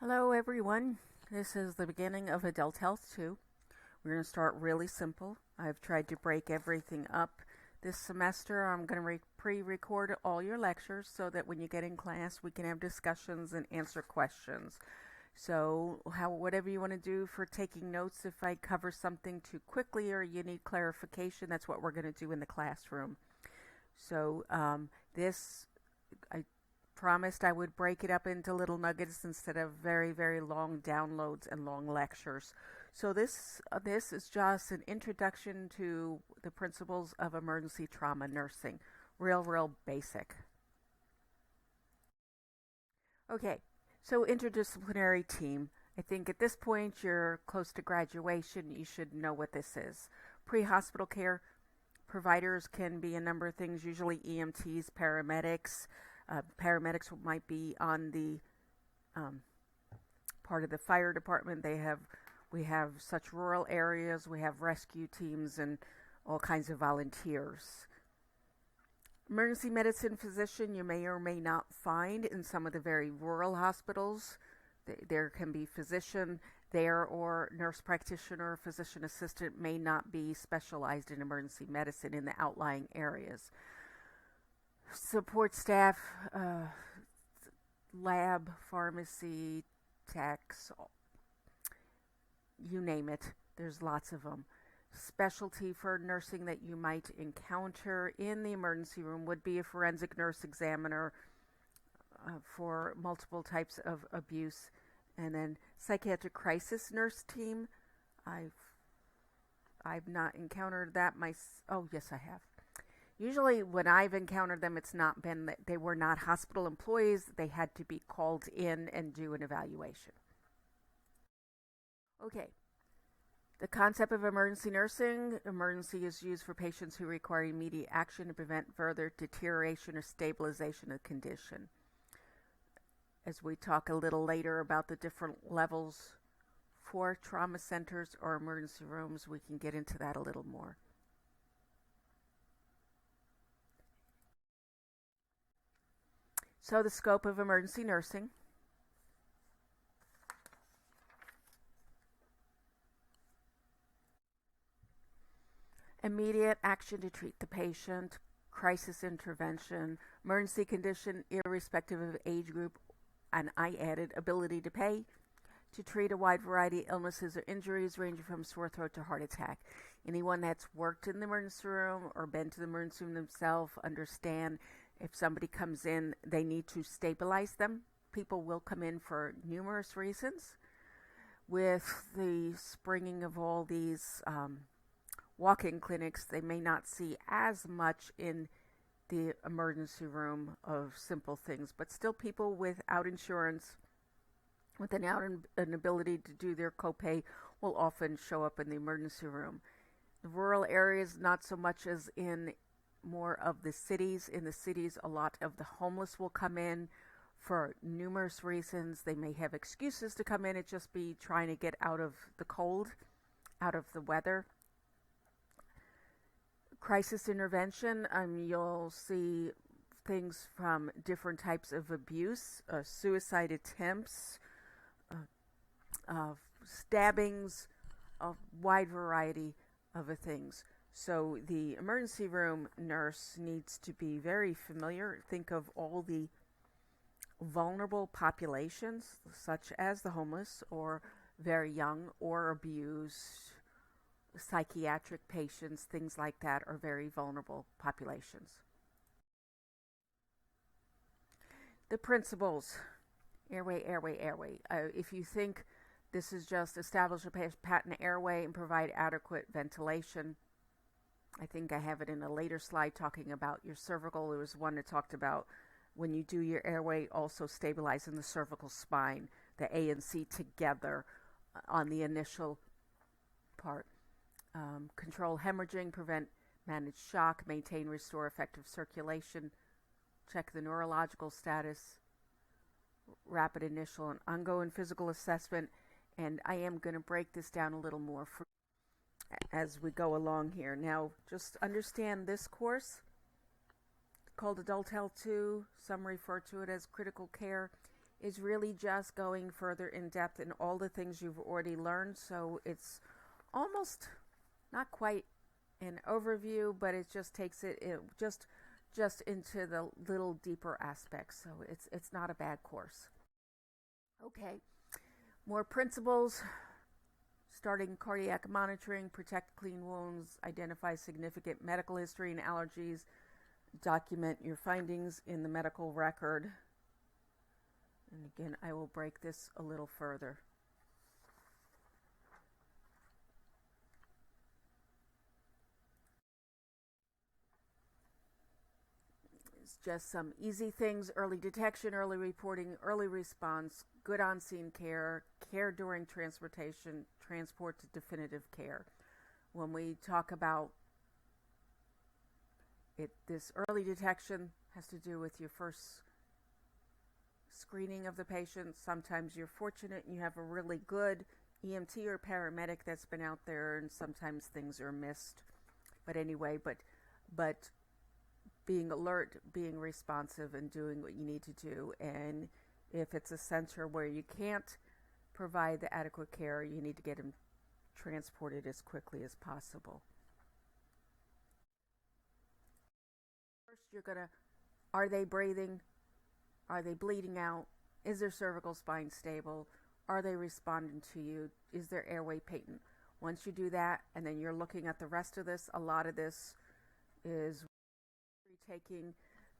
Hello everyone, this is the beginning of Adult Health 2. We're going to start really simple. I've tried to break everything up this semester. I'm going to pre-record all your lectures so that when you get in class we can have discussions and answer questions. So whatever you want to do for taking notes, if I cover something too quickly or you need clarification, that's what we're going to do in the classroom. So I promised I would break it up into little nuggets instead of very, very long downloads and long lectures. So this is just an introduction to the principles of emergency trauma nursing. Real basic. Okay, so interdisciplinary team. I think at this point you're close to graduation. You should know what this is. Pre-hospital care providers can be a number of things, usually EMTs, paramedics. Paramedics might be on the part of the fire department. We have such rural areas. We have rescue teams and all kinds of volunteers. Emergency medicine physician you may or may not find in some of the very rural hospitals. There can be physician there, or nurse practitioner, physician assistant may not be specialized in emergency medicine in the outlying areas. Support staff, lab, pharmacy, techs, you name it. There's lots of them. Specialty for nursing that you might encounter in the emergency room would be a forensic nurse examiner for multiple types of abuse. And then psychiatric crisis nurse team. I've not encountered that oh yes, I have. Usually when I've encountered them, it's not been that they were not hospital employees. They had to be called in and do an evaluation. Okay. The concept of emergency nursing. Emergency is used for patients who require immediate action to prevent further deterioration or stabilization of the condition. As we talk a little later about the different levels for trauma centers or emergency rooms, we can get into that a little more. So the scope of emergency nursing. Immediate action to treat the patient, crisis intervention, emergency condition irrespective of age group, and I added ability to pay, to treat a wide variety of illnesses or injuries ranging from sore throat to heart attack. Anyone that's worked in the emergency room or been to the emergency room themselves understand if somebody comes in, they need to stabilize them. People will come in for numerous reasons. With the springing of all these walk-in clinics, they may not see as much in the emergency room of simple things, but still people without insurance, without an ability to do their copay, will often show up in the emergency room. The rural areas, not so much as in more of the cities. In the cities, a lot of the homeless will come in for numerous reasons. They may have excuses to come in. It just be trying to get out of the cold, out of the weather. Crisis intervention, you'll see things from different types of abuse, suicide attempts, stabbings, a wide variety of things. So the emergency room nurse needs to be very familiar. Think of all the vulnerable populations, such as the homeless or very young or abused, psychiatric patients, things like that are very vulnerable populations. The principles, airway. If you think this is just establish a patent airway and provide adequate ventilation, I think I have it in a later slide talking about your cervical. There was one that talked about when you do your airway, also stabilizing the cervical spine, the A and C together on the initial part. Control hemorrhaging, prevent manage shock, maintain, restore effective circulation, check the neurological status, rapid initial and ongoing physical assessment, and I am going to break this down a little more as we go along here. Now, just understand this course called Adult Health 2, some refer to it as critical care, is really just going further in depth in all the things you've already learned. So it's almost not quite an overview, but it just takes it just into the little deeper aspects. So it's not a bad course. Okay, more principles. Starting cardiac monitoring, protect clean wounds, identify significant medical history and allergies, document your findings in the medical record. And again, I will break this a little further. It's just some easy things: early detection, early reporting, early response, good on-scene care, care during transportation, transport to definitive care. When we talk about it, this early detection has to do with your first screening of the patient. Sometimes you're fortunate and you have a really good EMT or paramedic that's been out there, and sometimes things are missed. But anyway, but being alert, being responsive, and doing what you need to do. And if it's a center where you can't provide the adequate care, you need to get them transported as quickly as possible. First, are they breathing? Are they bleeding out? Is their cervical spine stable? Are they responding to you? Is their airway patent? Once you do that, and then you're looking at the rest of this, a lot of this is taking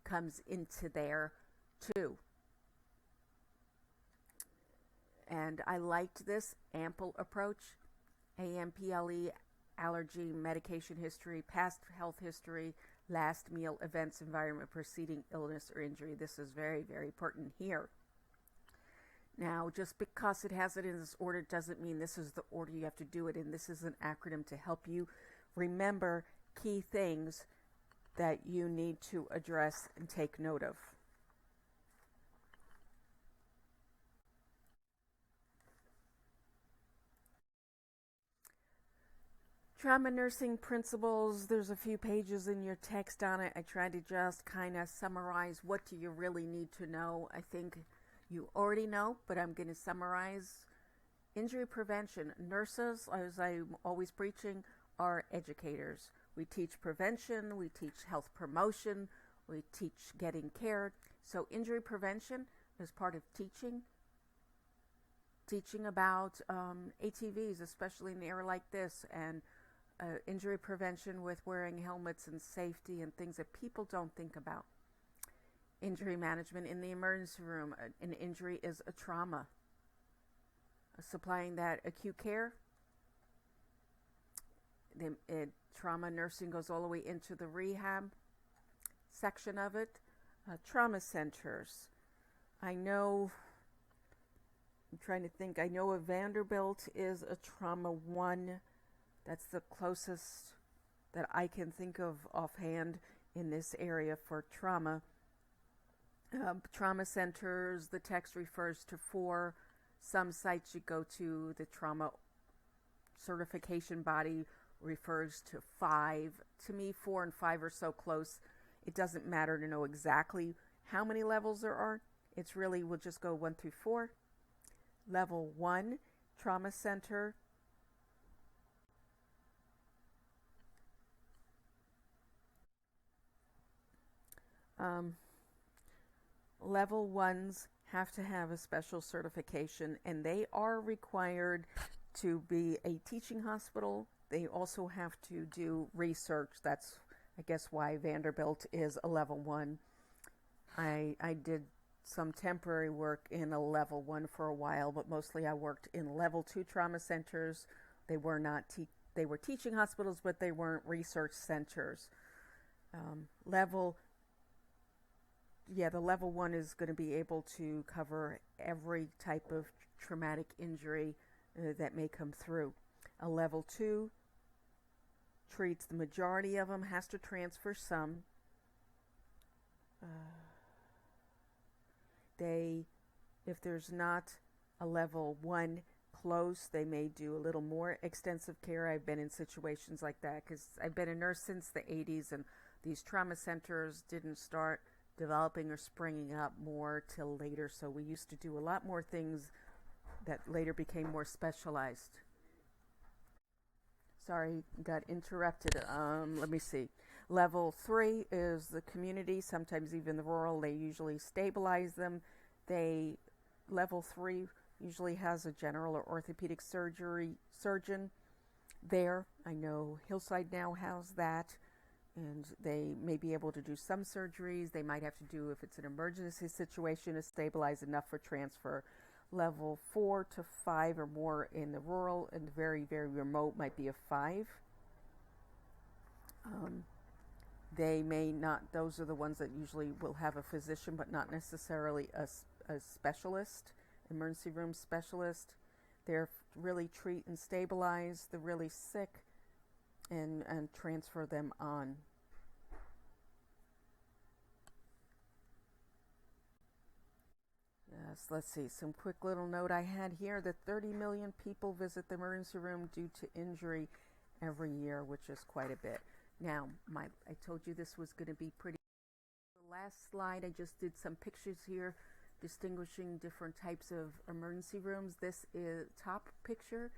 comes into there too. And I liked this AMPLE approach. AMPLE: allergy, medication history, past health history, last meal, events, environment, preceding illness or injury. This is very, very important here. Now, just because it has it in this order doesn't mean this is the order you have to do it in. This is an acronym to help you remember key things that you need to address and take note of. Trauma nursing principles, there's a few pages in your text on it. I tried to just kind of summarize what do you really need to know. I think you already know, but I'm going to summarize. Injury prevention. Nurses, as I'm always preaching, are educators. We teach prevention, we teach health promotion, we teach getting care. So injury prevention is part of teaching about ATVs, especially in the area like this, and injury prevention with wearing helmets and safety and things that people don't think about. Injury management in the emergency room. An injury is a trauma. Supplying that acute care. Trauma nursing goes all the way into the rehab section of it. Trauma centers. I'm trying to think. I know a Vanderbilt is a trauma 1. That's the closest that I can think of offhand in this area for trauma. Trauma centers, the text refers to 4. Some sites you go to, the trauma certification body refers to 5. To me, 4 and 5 are so close, it doesn't matter to know exactly how many levels there are. It's really, we'll just go 1 through 4. Level 1, trauma center. Level 1s have to have a special certification, and they are required to be a teaching hospital. They also have to do research. That's, I guess, why Vanderbilt is a level 1. I did some temporary work in a level 1 for a while, but mostly I worked in level 2 trauma centers. They were not they were teaching hospitals, but they weren't research centers. The level 1 is going to be able to cover every type of traumatic injury that may come through. A level 2 treats the majority of them, has to transfer some. If there's not a level 1 close, they may do a little more extensive care. I've been in situations like that because I've been a nurse since the 80s, and these trauma centers didn't start developing or springing up more till later. So we used to do a lot more things that later became more specialized. Sorry, got interrupted. Let me see. Level 3 is the community, sometimes even the rural. They usually stabilize them. Level 3 usually has a general or orthopedic surgeon there. I know Hillside now has that, and they may be able to do some surgeries. They might have to do, if it's an emergency situation, to stabilize enough for transfer. Level 4 to 5 or more in the rural, and very, very remote might be a 5. They may not, those are the ones that usually will have a physician, but not necessarily a specialist, emergency room specialist. They're really treat and stabilize the really sick and transfer them on. Yes, let's see, some quick little note I had here that 30 million people visit the emergency room due to injury every year, which is quite a bit. Now, I told you this was going to be pretty. The last slide, I just did some pictures here distinguishing different types of emergency rooms. This is top picture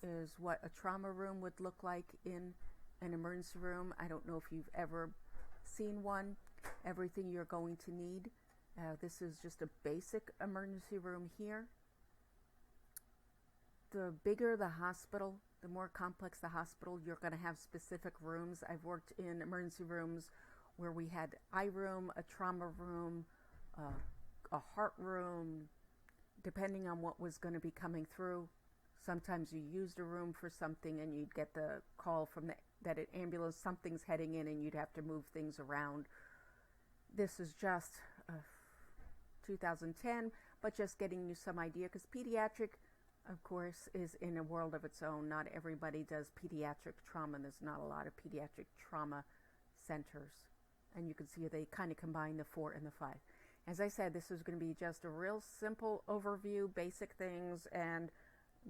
is what a trauma room would look like in an emergency room. I don't know if you've ever seen one. Everything you're going to need. This is just a basic emergency room here. The bigger the hospital, the more complex the hospital, you're going to have specific rooms. I've worked in emergency rooms where we had eye room, a trauma room, a heart room, depending on what was going to be coming through. Sometimes you used a room for something and you'd get the call from that an ambulance, something's heading in, and you'd have to move things around. This is just 2010, but just getting you some idea, because pediatric, of course, is in a world of its own. Not everybody does pediatric trauma. There's not a lot of pediatric trauma centers. And you can see they kind of combine the 4 and the 5. As I said, this is going to be just a real simple overview, basic things, and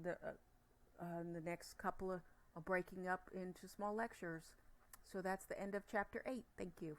the next couple of breaking up into small lectures. So that's the end of chapter 8. Thank you.